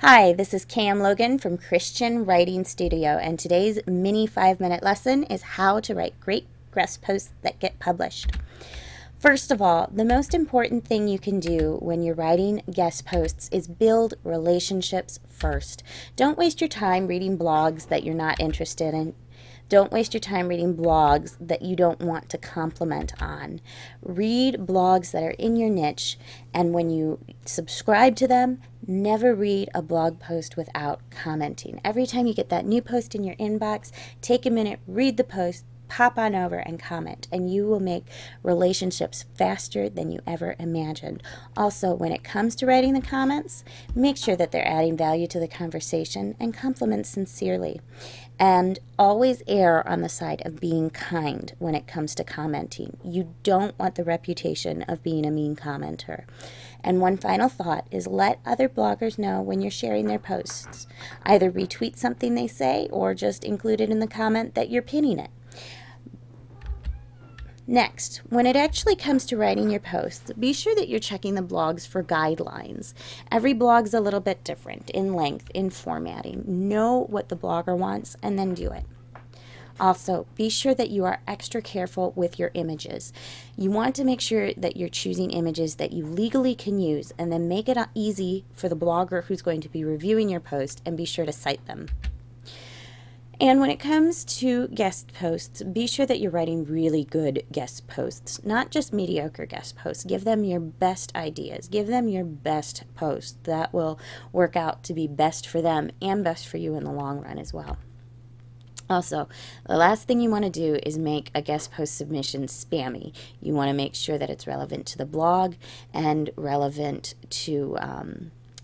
Hi, this is Cam Logan from Christian Writing Studio, and today's mini 5-minute lesson is how to write great guest posts that get published. First of all, the most important thing you can do when you're writing guest posts is build relationships first. Don't waste your time reading blogs that you're not interested in. Don't waste your time reading blogs that you don't want to compliment on. Read blogs that are in your niche, and when you subscribe to them, never read a blog post without commenting. Every time you get that new post in your inbox, take a minute, read the post, pop on over and comment, and you will make relationships faster than you ever imagined. Also, when it comes to writing the comments, make sure that they're adding value to the conversation and compliment sincerely. And always err on the side of being kind when it comes to commenting. You don't want the reputation of being a mean commenter. And one final thought is let other bloggers know when you're sharing their posts. Either retweet something they say or just include it in the comment that you're pinning it. Next, when it actually comes to writing your posts, be sure that you're checking the blogs for guidelines. Every blog's a little bit different in length, in formatting. Know what the blogger wants and then do it. Also, be sure that you are extra careful with your images. You want to make sure that you're choosing images that you legally can use, and then make it easy for the blogger who's going to be reviewing your post, and be sure to cite them. And when it comes to guest posts, be sure that you're writing really good guest posts, not just mediocre guest posts. Give them your best ideas. Give them your best post. That will work out to be best for them and best for you in the long run as well. Also, the last thing you want to do is make a guest post submission spammy. You want to make sure that it's relevant to the blog and relevant to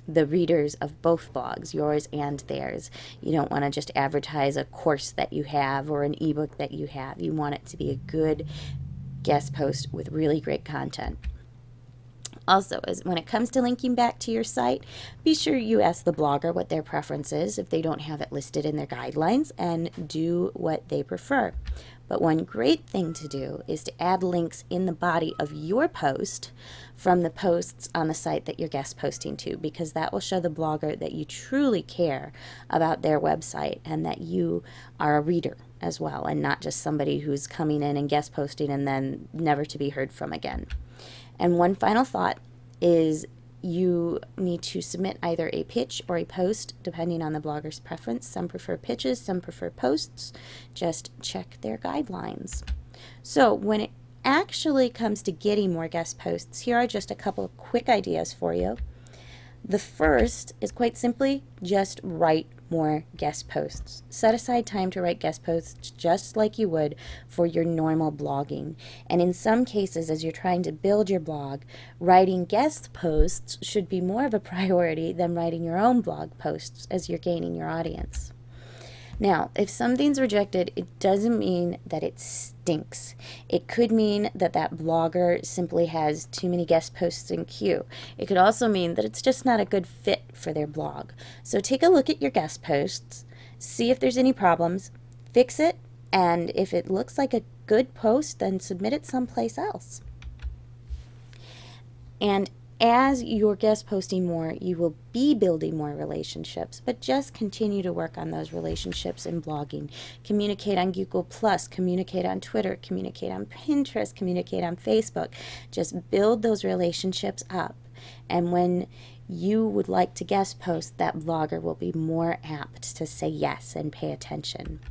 the readers of both blogs, yours and theirs. You don't want to just advertise a course that you have or an ebook that you have. You want it to be a good guest post with really great content. Also, when it comes to linking back to your site, be sure you ask the blogger what their preference is if they don't have it listed in their guidelines, and do what they prefer. But one great thing to do is to add links in the body of your post from the posts on the site that you're guest posting to, because that will show the blogger that you truly care about their website and that you are a reader as well, and not just somebody who's coming in and guest posting and then never to be heard from again. And one final thought is you need to submit either a pitch or a post, depending on the blogger's preference. Some prefer pitches, some prefer posts. Just check their guidelines. So when it actually comes to getting more guest posts, here are just a couple of quick ideas for you. The first is quite simply just write more guest posts. Set aside time to write guest posts just like you would for your normal blogging. And in some cases, as you're trying to build your blog, writing guest posts should be more of a priority than writing your own blog posts as you're gaining your audience. Now, if something's rejected, it doesn't mean that it stinks. It could mean that that blogger simply has too many guest posts in queue. It could also mean that it's just not a good fit for their blog. So take a look at your guest posts, see if there's any problems, fix it, and if it looks like a good post, then submit it someplace else. And as you're guest posting more, you will be building more relationships, but just continue to work on those relationships in blogging. Communicate on Google+, communicate on Twitter, communicate on Pinterest, communicate on Facebook. Just build those relationships up. And when you would like to guest post, that blogger will be more apt to say yes and pay attention.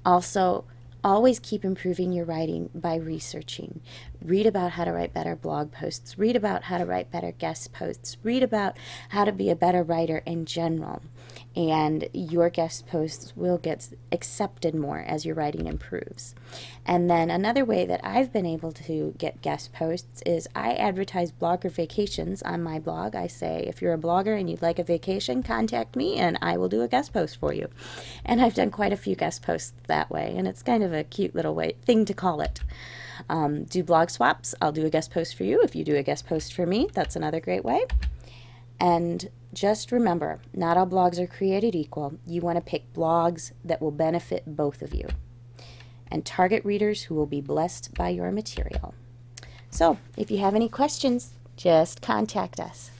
Also, always keep improving your writing by researching. Read about how to write better blog posts. Read about how to write better guest posts. Read about how to be a better writer in general. And your guest posts will get accepted more as your writing improves. And then another way that I've been able to get guest posts is I advertise blogger vacations on my blog. I say, if you're a blogger and you'd like a vacation, contact me and I will do a guest post for you. And I've done quite a few guest posts that way, and it's kind of a cute little thing to call it. Do blog swaps. I'll do a guest post for you. If you do a guest post for me, that's another great way. And just remember, not all blogs are created equal. You want to pick blogs that will benefit both of you and target readers who will be blessed by your material. So if you have any questions, just contact us.